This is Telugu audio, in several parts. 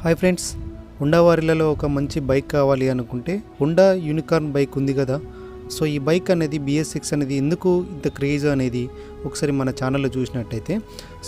హాయ్ ఫ్రెండ్స్, హుండా వారిలలో ఒక మంచి బైక్ కావాలి అనుకుంటే హుండా యూనికార్న్ బైక్ ఉంది కదా. సో ఈ బైక్ అనేది BS6 అనేది ఎందుకు ఇంత క్రేజ్ అనేది ఒకసారి మన ఛానల్లో చూసినట్టయితే,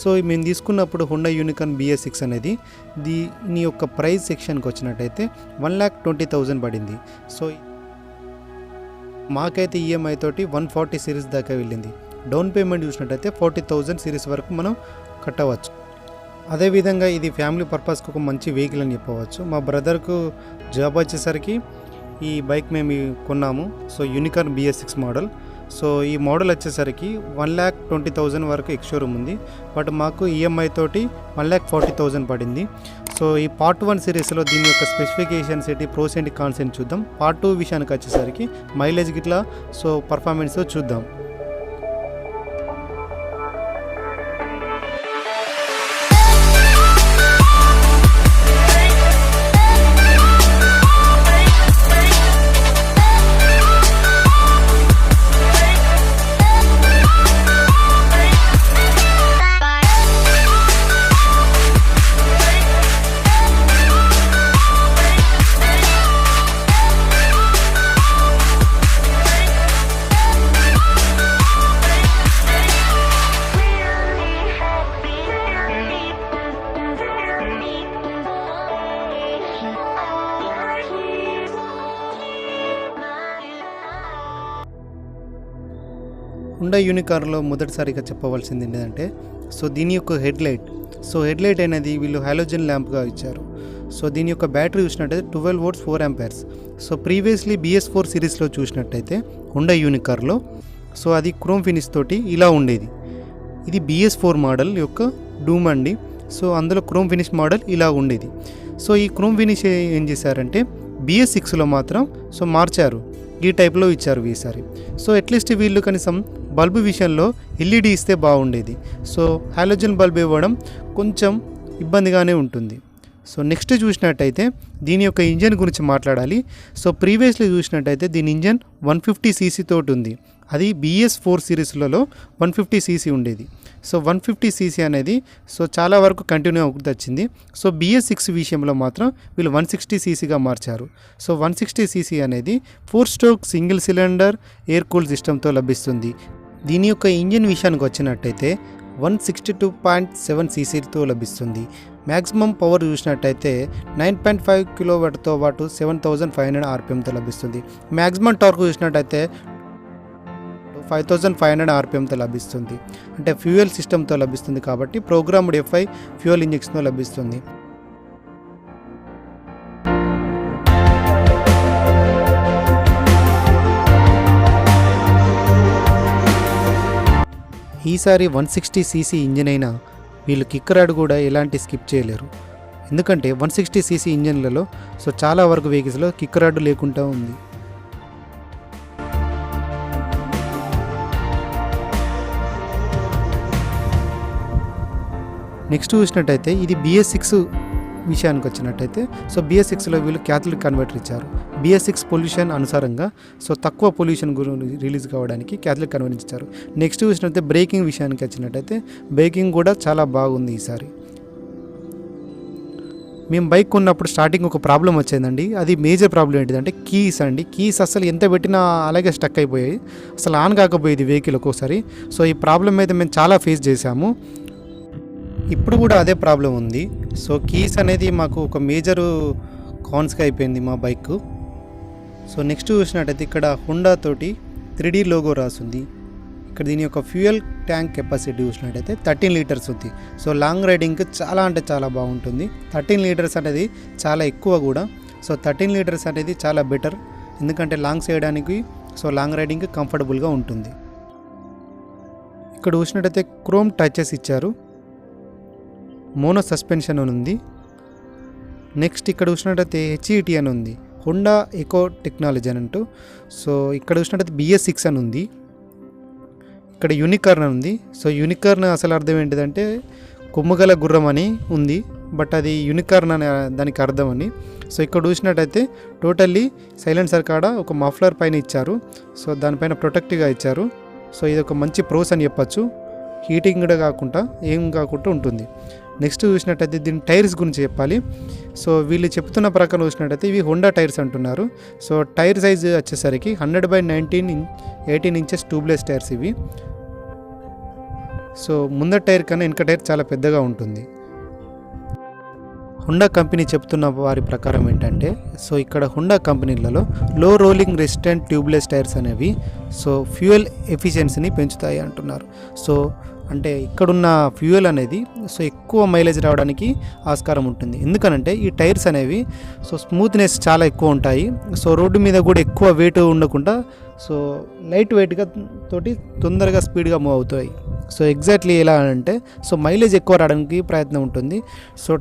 సో మేము తీసుకున్నప్పుడు హుండా యూనికార్న్ BS6 అనేది దీని యొక్క ప్రైస్ సెక్షన్కి వచ్చినట్టయితే 1,20,000 పడింది. సో మాకైతే EMI తోటి 140 సిరీస్ దాకా వెళ్ళింది. డౌన్ పేమెంట్ చూసినట్టయితే 40,000 సిరీస్ వరకు మనం కట్టవచ్చు. అదేవిధంగా ఇది ఫ్యామిలీ పర్పస్కి ఒక మంచి వెహికల్ అని చెప్పవచ్చు. మా బ్రదర్కు జాబ్ వచ్చేసరికి ఈ బైక్ మేము కొన్నాము. So unicorn BS6 model. So ఈ మోడల్ వచ్చేసరికి 1,20,000 వరకు ఎక్స్షోరూమ్ ఉంది. బట్ మాకు EMI తోటి 1,40,000 పడింది. సో ఈ పార్ట్ 1 సిరీస్లో దీని యొక్క స్పెసిఫికేషన్స్ ఏంటి, ప్రోస్ అండ్ కాన్స్ ఏంటి చూద్దాం. పార్ట్ 2 విషయానికి వచ్చేసరికి మైలేజ్ గిట్లా సో పర్ఫార్మెన్స్ చూద్దాం. హుండా యూనికార్న్లో మొదటిసారిగా చెప్పవలసింది ఏంటంటే, సో దీని యొక్క హెడ్ లైట్ అనేది వీళ్ళు హాలోజన్ ల్యాంప్గా ఇచ్చారు. సో దీని యొక్క బ్యాటరీ చూసినట్టయితే 12 volts 4 amperes. So previously BS4 సిరీస్లో చూసినట్టయితే హుండా యూనికార్న్లో సో అది క్రోమ్ ఫినిష్ తోటి ఇలా ఉండేది. ఇది BS4 మోడల్ యొక్క డూమ్ అండి. సో అందులో క్రోమ్ ఫినిష్ మోడల్ ఇలా ఉండేది. సో ఈ క్రోమ్ ఫినిష్ ఏం చేశారంటే BS6లో మాత్రం సో మార్చారు, ఈ టైప్లో ఇచ్చారు ఈసారి. సో అట్లీస్ట్ వీళ్ళు కనీసం బల్బు విషయంలో LED ఇస్తే బాగుండేది. సో హాలోజన్ బల్బ్ ఇవ్వడం కొంచెం ఇబ్బందిగానే ఉంటుంది. సో నెక్స్ట్ చూసినట్టయితే దీని యొక్క ఇంజన్ గురించి మాట్లాడాలి. సో ప్రీవియస్లీ చూసినట్టయితే దీని ఇంజన్ 150cc తోటి ఉంది. అది BS4 సిరీస్లలో 150cc ఉండేది. సో 150cc అనేది సో చాలా వరకు కంటిన్యూ అవుతూ వచ్చింది. సో BS6 విషయంలో మాత్రం వీళ్ళు 160cc మార్చారు. సో 160cc అనేది 4-stroke single cylinder air cool సిస్టంతో లభిస్తుంది. దీని యొక్క ఇంజిన్ విషయానికి వచ్చినట్టయితే 162.7cc లభిస్తుంది. మ్యాక్సిమం పవర్ చూసినట్టయితే 9.5 kW పాటు 7,500 RPMతో లభిస్తుంది. మ్యాక్సిమం టార్క్ చూసినట్టయితే 5,500 RPMతో లభిస్తుంది. అంటే ఫ్యూయల్ సిస్టమ్తో లభిస్తుంది కాబట్టి ప్రోగ్రామ్డ్ FI ఫ్యూయల్ ఇంజెక్షన్తో లభిస్తుంది. ఈసారి 160cc ఇంజిన్ అయినా వీళ్ళు కిక్ రాడ్ కూడా ఎలాంటి స్కిప్ చేయలేరు. ఎందుకంటే 160cc ఇంజిన్లలో సో చాలా వరకు వెహికల్స్లో కిక్ రాడ్ లేకుండా ఉంది. నెక్స్ట్ చూసినట్టయితే ఇది BS6 విషయానికి వచ్చినట్టయితే సో BS6లో వీళ్ళు క్యాథలిక్ కన్వర్టర్ ఇచ్చారు. BS6 పొల్యూషన్ అనుసారంగా సో తక్కువ పొల్యూషన్ రిలీజ్ కావడానికి క్యాథలిక్ కన్వర్టర్ ఇచ్చారు. నెక్స్ట్ చూసినట్టయితే బ్రేకింగ్ విషయానికి వచ్చినట్టయితే బ్రేకింగ్ కూడా చాలా బాగుంది ఈసారి. మేము బైక్ కొన్నప్పుడు స్టార్టింగ్ ఒక ప్రాబ్లం వచ్చిందండి. అది మేజర్ ప్రాబ్లం ఏంటిదంటే కీస్ అసలు ఎంత పెట్టినా అలాగే స్టక్ అయిపోయాయి, అసలు ఆన్ కాకపోయేది వెహికల్ ఒక్కోసారి. సో ఈ ప్రాబ్లం అయితే మేము చాలా ఫేస్ చేసాము. ఇప్పుడు కూడా అదే ప్రాబ్లం ఉంది. సో కీస్ అనేది మాకు ఒక మేజరు కాన్స్గా అయిపోయింది మా బైక్. సో నెక్స్ట్ చూసినట్టయితే ఇక్కడ హుండా తోటి 3D లోగో రాసింది. ఇక్కడ దీని యొక్క ఫ్యూయల్ ట్యాంక్ కెపాసిటీ చూసినట్టయితే 13 లీటర్స్ ఉంది. సో లాంగ్ రైడింగ్కి చాలా అంటే చాలా బాగుంటుంది. 13 లీటర్స్ అనేది చాలా ఎక్కువ కూడా. సో 13 లీటర్స్ అనేది చాలా బెటర్, ఎందుకంటే లాంగ్ చేయడానికి సో లాంగ్ రైడింగ్కి కంఫర్టబుల్గా ఉంటుంది. ఇక్కడ చూసినట్టయితే క్రోమ్ టచెస్ ఇచ్చారు, మోనో సస్పెన్షన్ అని ఉంది. నెక్స్ట్ ఇక్కడ చూసినట్టయితే HET అని ఉంది, హుండా ఎకో టెక్నాలజీ అని అంటూ. సో ఇక్కడ చూసినట్టయితే BS6 అని ఉంది. ఇక్కడ యూనికార్న్ అని ఉంది. సో యూనికార్న్ అసలు అర్థం ఏంటిదంటే కొమ్ముగల గుర్రం అని ఉంది, బట్ అది యూనికార్న్ అనే దానికి అర్థం అని. సో ఇక్కడ చూసినట్టయితే టోటల్లీ సైలెన్సర్ కాడ ఒక మఫ్లర్ పైన ఇచ్చారు. సో దానిపైన ప్రొటెక్టివ్గా ఇచ్చారు. సో ఇది ఒక మంచి ప్రోస్ అని చెప్పచ్చు. హీటింగ్ కూడా కాకుండా ఏం కాకుండా ఉంటుంది. నెక్స్ట్ చూసినట్టయితే దీని టైర్స్ గురించి చెప్పాలి. సో వీళ్ళు చెప్తున్న ప్రకారం చూసినట్టయితే ఇవి హోండా టైర్స్ అంటున్నారు. సో టైర్ సైజ్ వచ్చేసరికి 100/18 ఇంచెస్ ట్యూబ్లెస్ టైర్స్ ఇవి. సో ముందర టైర్ కన్నా వెనక టైర్ చాలా పెద్దగా ఉంటుంది. హుండా కంపెనీ చెప్తున్న వారి ప్రకారం ఏంటంటే, సో ఇక్కడ హుండా కంపెనీలలో లో రోలింగ్ రెసిస్టెంట్ ట్యూబ్లెస్ టైర్స్ అనేవి సో ఫ్యూయల్ ఎఫిషియన్సీని పెంచుతాయి అంటున్నారు. సో అంటే ఇక్కడున్న ఫ్యూయల్ అనేది సో ఎక్కువ మైలేజ్ రావడానికి ఆస్కారం ఉంటుంది. ఎందుకనంటే ఈ టైర్స్ అనేవి సో స్మూత్నెస్ చాలా ఎక్కువ ఉంటాయి. సో రోడ్డు మీద కూడా ఎక్కువ వెయిట్ ఉండకుండా సో లైట్ వెయిట్గా తోటి తొందరగా స్పీడ్గా మూవ్ అవుతాయి. సో ఎగ్జాక్ట్లీ ఎలా అంటే సో మైలేజ్ ఎక్కువ రావడానికి ప్రయత్నం ఉంటుంది. సో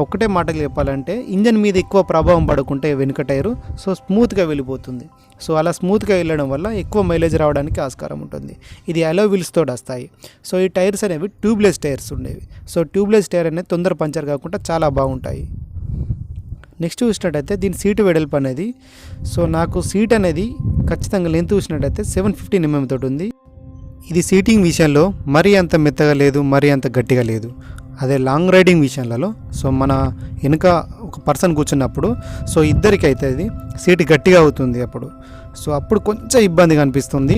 ఒకటే మాటలు చెప్పాలంటే ఇంజన్ మీద ఎక్కువ ప్రభావం పడకుంటే వెనుక టైరు సో స్మూత్గా వెళ్ళిపోతుంది. సో అలా స్మూత్గా వెళ్ళడం వల్ల ఎక్కువ మైలేజ్ రావడానికి ఆస్కారం ఉంటుంది. ఇది అలో వీల్స్ తోటి వస్తాయి. సో ఈ టైర్స్ అనేవి ట్యూబ్లెస్ టైర్స్ ఉండేవి. సో ట్యూబ్లెస్ టైర్ అనేది తొందర పంచర్ కాకుండా చాలా బాగుంటాయి. నెక్స్ట్ చూసినట్టయితే దీని సీటు వెడల్పు అనేది సో నాకు సీట్ అనేది ఖచ్చితంగా లెంత్ చూసినట్టయితే 715 mm తోటి ఉంది. ఇది సీటింగ్ విషయంలో మరీ అంత మెత్తగా లేదు, మరీ అంత గట్టిగా లేదు. అదే లాంగ్ రైడింగ్ విషయాలలో సో మన వెనుక ఒక పర్సన్ కూర్చున్నప్పుడు సో ఇద్దరికి అయితే ఇది సీట్ గట్టిగా అవుతుంది. అప్పుడు కొంచెం ఇబ్బందిగా అనిపిస్తుంది.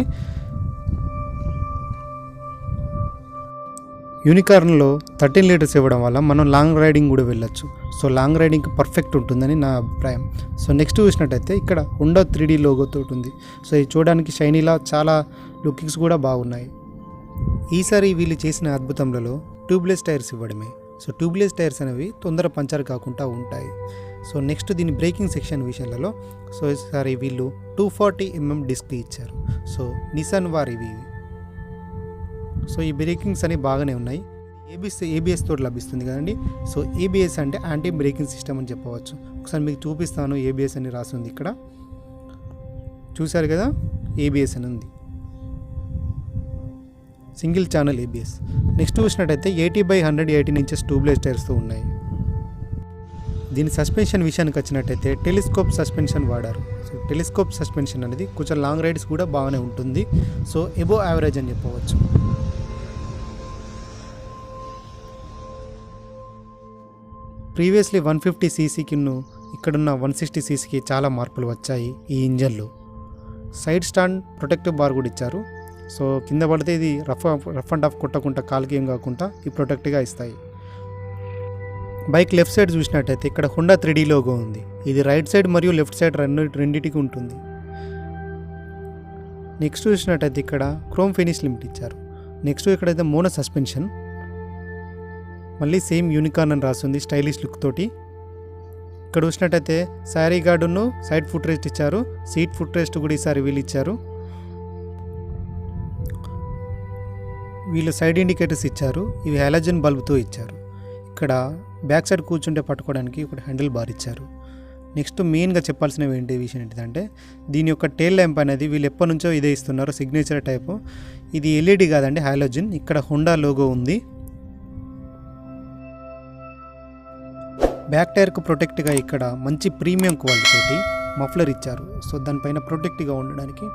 యూనికార్న్లో 13 లీటర్స్ ఇవ్వడం వల్ల మనం లాంగ్ రైడింగ్ కూడా వెళ్ళొచ్చు. సో లాంగ్ రైడింగ్కి పర్ఫెక్ట్ ఉంటుందని నా అభిప్రాయం. సో నెక్స్ట్ చూసినట్టయితే ఇక్కడ హుండా 3D లోగోతో ఉంటుంది. సో ఇది చూడడానికి షైనీలా చాలా లుకింగ్స్ కూడా బాగున్నాయి. ఈసారి వీళ్ళు చేసిన అద్భుతంలో ట్యూబ్లెస్ టైర్స్ ఇవ్వడమే. సో ట్యూబ్లెస్ టైర్స్ అనేవి తొందర పంచర్ కాకుండా ఉంటాయి. సో నెక్స్ట్ దీని బ్రేకింగ్ సెక్షన్ విషయాలలో సో ఈసారి వీళ్ళు 240 mm డిస్క్ ఇచ్చారు. సో నిసాన్ వారివి. సో ఈ బ్రేకింగ్స్ అనేవి బాగానే ఉన్నాయి. ఏబిఎస్ తోటి లభిస్తుంది కదండి. సో ఏబిఎస్ అంటే యాంటీ బ్రేకింగ్ సిస్టమ్ అని చెప్పవచ్చు. ఒకసారి మీకు చూపిస్తాను. ఏబిఎస్ అని రాస్తుంది ఇక్కడ, చూశారు కదా, ఏబిఎస్ అని ఉంది, సింగిల్ ఛానల్ ఏబిఎస్. నెక్స్ట్ చూసినట్టయితే 80/118 ఇంచెస్ ట్యూబ్లెస్ టైర్స్తో ఉన్నాయి. దీని సస్పెన్షన్ విషయానికి వచ్చినట్టయితే టెలిస్కోప్ సస్పెన్షన్ వాడారు. సో టెలిస్కోప్ సస్పెన్షన్ అనేది కొంచెం లాంగ్ రైడ్స్ కూడా బాగానే ఉంటుంది. సో ఎబో యావరేజ్ అని చెప్పవచ్చు. ప్రీవియస్లీ 150cc ఇక్కడున్న 160cc చాలా మార్పులు వచ్చాయి ఈ ఇంజన్లో. సైడ్ స్టాండ్ ప్రొటెక్టివ్ బార్ కూడా ఇచ్చారు. సో కింద పడితే ఇది రఫ్ అండ్ టఫ్ కొట్టకుండా కాలుకి ఏం కాకుండా ఈ ప్రొటెక్ట్గా ఇస్తాయి. బైక్ లెఫ్ట్ సైడ్ చూసినట్టయితే ఇక్కడ హుండా 3D లోగో ఉంది. ఇది రైట్ సైడ్ మరియు లెఫ్ట్ సైడ్ రెండింటికి ఉంటుంది. నెక్స్ట్ చూసినట్టయితే ఇక్కడ క్రోమ్ ఫినిష్ లిమిట్ ఇచ్చారు. నెక్స్ట్ ఇక్కడైతే మోనో సస్పెన్షన్, మళ్ళీ సేమ్ యూనికార్న్ అని రాస్తుంది స్టైలిష్ లుక్ తోటి. ఇక్కడ చూసినట్టయితే శారీ గార్డును సైడ్ ఫుట్ రెస్ట్ ఇచ్చారు. సీట్ ఫుట్ రెస్ట్ కూడా ఈసారి వీళ్ళు ఇచ్చారు. వీళ్ళు సైడ్ ఇండికేటర్స్ ఇచ్చారు. ఇవి హాలోజన్ బల్బ్తో ఇచ్చారు. ఇక్కడ బ్యాక్ సైడ్ కూర్చుంటే పట్టుకోవడానికి ఒక హ్యాండిల్ బార్ ఇచ్చారు. నెక్స్ట్ మెయిన్గా చెప్పాల్సిన విషయం ఏంటిదంటే దీని యొక్క టెయిల్ ల్యాంప్ అనేది వీళ్ళు ఎప్పటి నుంచో ఇదే ఇస్తున్నారు, సిగ్నేచర్ టైపు. ఇది ఎల్ఈడి కాదండి, హాలోజన్. ఇక్కడ హుండా లోగో ఉంది. బ్యాక్ టైర్కు ప్రొటెక్ట్గా ఇక్కడ మంచి ప్రీమియం క్వాలిటీ తోటి మఫ్లర్ ఇచ్చారు. సో దానిపైన ప్రొటెక్ట్గా ఉండడానికి.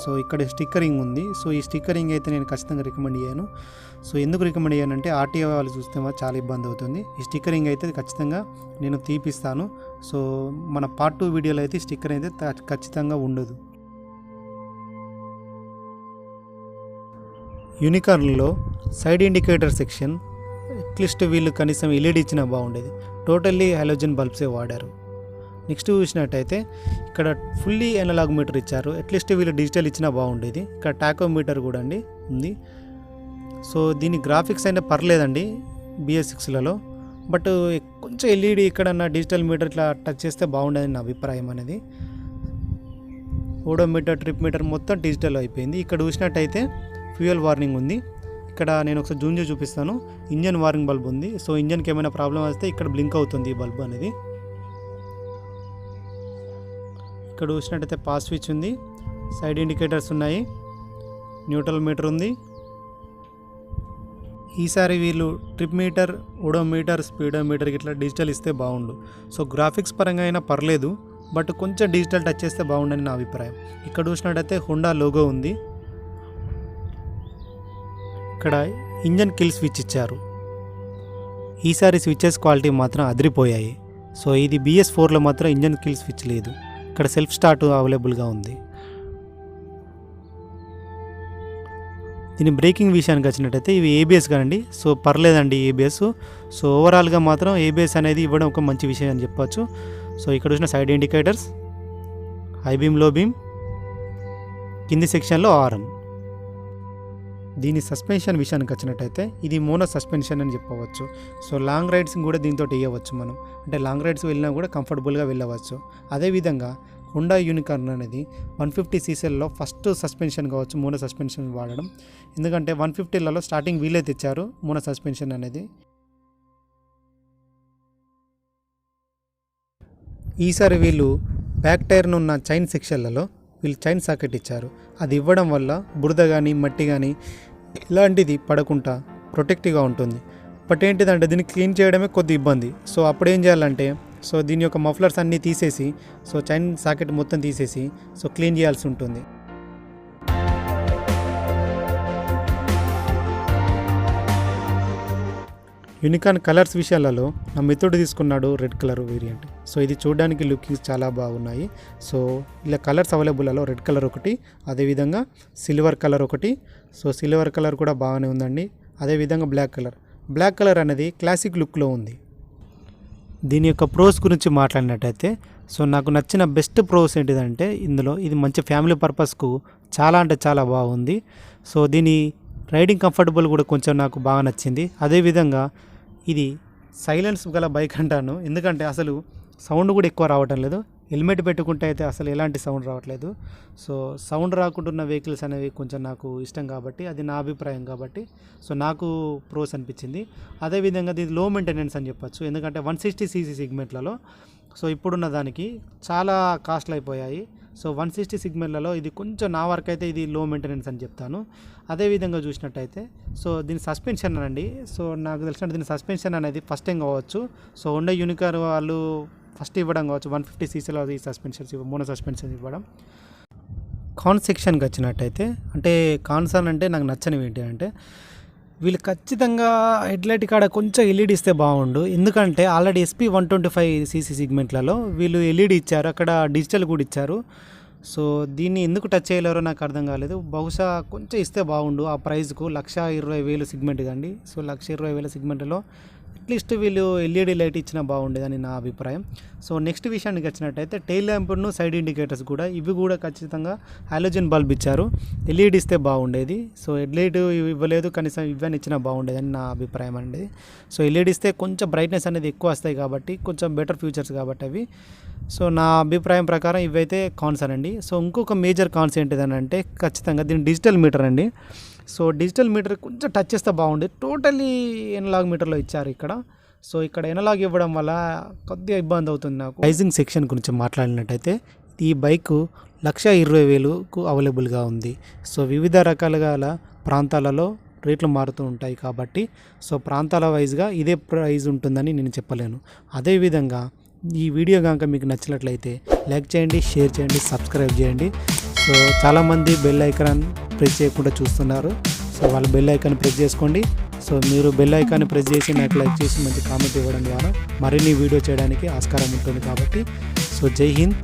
సో ఇక్కడ స్టిక్కరింగ్ ఉంది. సో ఈ స్టిక్కరింగ్ అయితే నేను ఖచ్చితంగా రికమెండ్ చేయను. సో ఎందుకు రికమెండ్ చేయనంటే ఆర్టీఓ వాళ్ళు చూస్తే చాలా ఇబ్బంది అవుతుంది. ఈ స్టిక్కరింగ్ అయితే ఖచ్చితంగా నేను తీపిస్తాను. సో మన పార్ట్ 2 వీడియోలో అయితే స్టిక్కర్ అయితే ఖచ్చితంగా ఉండదు. యూనికార్న్లో సైడ్ ఇండికేటర్ సెక్షన్ అట్లీస్ట్ వీళ్ళు కనీసం ఎల్ఈడి ఇచ్చినా బాగుండేది. టోటల్లీ హాలోజన్ బల్బ్సే వాడారు. నెక్స్ట్ చూసినట్టయితే ఇక్కడ ఫుల్లీ ఎనలాగ్ మీటర్ ఇచ్చారు. అట్లీస్ట్ వీళ్ళు డిజిటల్ ఇచ్చినా బాగుండేది. ఇక్కడ టాకో మీటర్ కూడా అండి ఉంది. సో దీని గ్రాఫిక్స్ అయినా పర్లేదండి BS6లలో. బట్ కొంచెం ఎల్ఈడి ఇక్కడన్నా డిజిటల్ మీటర్ ఇట్లా టచ్ చేస్తే బాగుండేది నా అభిప్రాయం అనేది. ఓడోమీటర్, ట్రిప్ మీటర్ మొత్తం డిజిటల్ అయిపోయింది. ఇక్కడ చూసినట్టయితే ఫ్యూయల్ వార్నింగ్ ఉంది. ఇక్కడ నేను ఒకసారి జూమ్ చేసి చూపిస్తాను. ఇంజన్ వార్నింగ్ బల్బ్ ఉంది. సో ఇంజన్కి ఏమైనా ప్రాబ్లం వస్తే ఇక్కడ బ్లింక్ అవుతుంది ఈ బల్బ్ అనేది. ఇక్కడ చూసినట్టయితే పాస్ స్విచ్ ఉంది, సైడ్ ఇండికేటర్స్ ఉన్నాయి, న్యూట్రల్ మీటర్ ఉంది. ఈసారి వీళ్ళు ట్రిప్ మీటర్, ఓడోమీటర్, స్పీడోమీటర్ ఇట్లా డిజిటల్ ఇస్తే బాగుండు. సో గ్రాఫిక్స్ పరంగా అయినా పర్లేదు, బట్ కొంచెం డిజిటల్ టచ్ చేస్తే బాగుండని నా అభిప్రాయం. ఇక్కడ చూసినట్టయితే హుండా లోగో ఉంది. ఇక్కడ ఇంజన్ కిల్ స్విచ్ ఇచ్చారు. ఈసారి స్విచెస్ క్వాలిటీ మాత్రం అదిరిపోయాయి. సో ఇది BS4లో మాత్రం ఇంజన్ కిల్ స్విచ్ లేదు. ఇక్కడ సెల్ఫ్ స్టార్ట్ అవైలబుల్గా ఉంది. దీని బ్రేకింగ్ విషయానికి వచ్చినట్టయితే ఇవి ABS కానండి. సో పర్లేదండి ABS. సో ఓవరాల్గా మాత్రం ABS అనేది ఇవ్వడం ఒక మంచి విషయం అని చెప్పొచ్చు. సో ఇక్కడ చూసిన సైడ్ ఇండికేటర్స్, హై బీమ్, లో బీమ్, కింది సెక్షన్లో హారన్. దీని సస్పెన్షన్ విషయానికి వచ్చినట్టయితే ఇది మోనో సస్పెన్షన్ అని చెప్పవచ్చు. సో లాంగ్ రైడ్స్ కూడా దీంతో వేయవచ్చు మనం. అంటే లాంగ్ రైడ్స్ వెళ్ళినా కూడా కంఫర్టబుల్గా వెళ్ళవచ్చు. అదేవిధంగా హోండా యూనికార్న్ అనేది 150cc ఫస్ట్ సస్పెన్షన్ కావచ్చు మోనో సస్పెన్షన్ వాడడం. ఎందుకంటే 150లలో స్టార్టింగ్ వీలే తెచ్చారు మోనో సస్పెన్షన్ అనేది. ఈసారి వీళ్ళు బ్యాక్ టైర్ను ఉన్న చైన్ సెక్షన్లలో వీళ్ళు చైన్ సాకెట్ ఇచ్చారు. అది ఇవ్వడం వల్ల బురద కానీ మట్టి కానీ ఇలాంటిది పడకుండా ప్రొటెక్టివ్గా ఉంటుంది. బట్ ఏంటిదంటే దీన్ని క్లీన్ చేయడమే కొద్ది ఇబ్బంది. సో అప్పుడు ఏం చేయాలంటే సో దీని యొక్క మఫ్లర్స్ అన్నీ తీసేసి సో చైన్ సాకెట్ మొత్తం తీసేసి సో క్లీన్ చేయాల్సి ఉంటుంది. యూనికార్న్ కలర్స్ విషయాలలో నా మిత్రుడు తీసుకున్నాడు రెడ్ కలర్ వేరియంట్. సో ఇది చూడడానికి లుకింగ్స్ చాలా బాగున్నాయి. సో ఇలా కలర్స్ అవైలబుల్లో రెడ్ కలర్ ఒకటి, అదేవిధంగా సిల్వర్ కలర్ ఒకటి. సో సిల్వర్ కలర్ కూడా బాగానే ఉందండి. అదేవిధంగా బ్లాక్ కలర్ అనేది క్లాసిక్ లుక్లో ఉంది. దీని యొక్క ప్రోస్ గురించి మాట్లాడినట్టయితే సో నాకు నచ్చిన బెస్ట్ ప్రోస్ ఏంటిదంటే ఇందులో ఇది మంచి ఫ్యామిలీ పర్పస్కు చాలా అంటే చాలా బాగుంది. సో దీని రైడింగ్ కంఫర్టబుల్ కూడా కొంచెం నాకు బాగా నచ్చింది. అదేవిధంగా ఇది సైలెన్స్ గల బైక్ అంటాను, ఎందుకంటే అసలు సౌండ్ కూడా ఎక్కువ రావటం లేదు. హెల్మెట్ పెట్టుకుంటే అయితే అసలు ఎలాంటి సౌండ్ రావట్లేదు. సో సౌండ్ రాకుంటున్న వెహికల్స్ అనేవి కొంచెం నాకు ఇష్టం కాబట్టి, అది నా అభిప్రాయం కాబట్టి సో నాకు ప్రోస్ అనిపించింది. అదేవిధంగా ఇది లో మెయింటెనెన్స్ అని చెప్పొచ్చు. ఎందుకంటే 160cc సెగ్మెంట్లలో సో ఇప్పుడున్న దానికి చాలా కాస్ట్లు అయిపోయాయి. సో 160 సెగ్మెంట్లలో ఇది కొంచెం నా వరకు అయితే ఇది లో మెయింటెనెన్స్ అని చెప్తాను. అదేవిధంగా చూసినట్టయితే సో దీని సస్పెన్షన్ అండి. సో నాకు తెలిసినట్టు దీని సస్పెన్షన్ అనేది ఫస్ట్ టైం కావచ్చు. సో హోండా యూనికార్ వాళ్ళు ఫస్ట్ ఇవ్వడం కావచ్చు 150cc ఈ సస్పెన్షన్స్ మోనో సస్పెన్షన్ ఇవ్వడం. కాన్ సెక్షన్కి వచ్చినట్టయితే అంటే కాన్సర్న్ అంటే నాకు నచ్చనివి ఏంటి అంటే వీళ్ళు ఖచ్చితంగా హెడ్లైట్ కాడ కొంచెం LED ఇస్తే బాగుండు. ఎందుకంటే ఆల్రెడీ SP 125cc సెగ్మెంట్లలో వీళ్ళు LED ఇచ్చారు, అక్కడ డిజిటల్ కూడా ఇచ్చారు. సో దీన్ని ఎందుకు టచ్ చేయలేరో నాకు అర్థం కాలేదు. బహుశా కొంచెం ఇస్తే బాగుండు ఆ ప్రైస్కు. 1,20,000 సెగ్మెంట్ కండి. సో 1,20,000 సెగ్మెంట్లో అట్లీస్ట్ వీళ్ళు LED లైట్ ఇచ్చినా బాగుండేదని నా అభిప్రాయం. సో నెక్స్ట్ విషయానికి వచ్చినట్టయితే టైల్ ల్యాంప్ను సైడ్ ఇండికేటర్స్ కూడా ఇవి కూడా ఖచ్చితంగా హాలోజన్ బల్బ్ ఇచ్చారు. LED ఇస్తే బాగుండేది. సో హెడ్లైట్ ఇవ్వలేదు, కనీసం ఇవన్నీ ఇచ్చినా బాగుండేదని నా అభిప్రాయం అండి. సో LED ఇస్తే కొంచెం బ్రైట్నెస్ అనేది ఎక్కువ వస్తాయి కాబట్టి కొంచెం బెటర్ ఫ్యూచర్స్ కాబట్టి అవి. సో నా అభిప్రాయం ప్రకారం ఇవైతే కాన్స్ అండి. సో ఇంకొక మేజర్ కాన్స్ ఏంటిదని అంటే ఖచ్చితంగా దీని డిజిటల్ మీటర్ అండి. సో డిజిటల్ మీటర్ కొంచెం టచ్ చేస్తే బాగుండేది. టోటలీ ఎనలాగ్ మీటర్లో ఇచ్చారు ఇక్కడ. సో ఇక్కడ ఎనలాగ్ ఇవ్వడం వల్ల కొద్దిగా ఇబ్బంది అవుతుంది నాకు. ప్రైజింగ్ సెక్షన్ గురించి మాట్లాడినట్టయితే ఈ బైక్ 1,20,000కు అవైలబుల్గా ఉంది. సో వివిధ రకాలుగా ప్రాంతాలలో రేట్లు మారుతూ ఉంటాయి కాబట్టి సో ప్రాంతాల వైజ్గా ఇదే ప్రైజ్ ఉంటుందని నేను చెప్పలేను. అదేవిధంగా ఈ వీడియో కనుక మీకు నచ్చినట్లయితే లైక్ చేయండి, షేర్ చేయండి, సబ్స్క్రైబ్ చేయండి. సో చాలామంది బెల్ ఐకాన్ ప్రెస్ చేయకుండా చూస్తున్నారు. సో వాళ్ళు బెల్ ఐకాన్ ప్రెస్ చేసుకోండి. సో మీరు బెల్ ఐకాన్ ప్రెస్ చేసి నాకు లైక్ చేసి మంచి కామెంట్ ఇవ్వడం ద్వారా మరిన్ని వీడియో చేయడానికి ఆస్కారం ఉంటుంది కాబట్టి సో జై హింద్.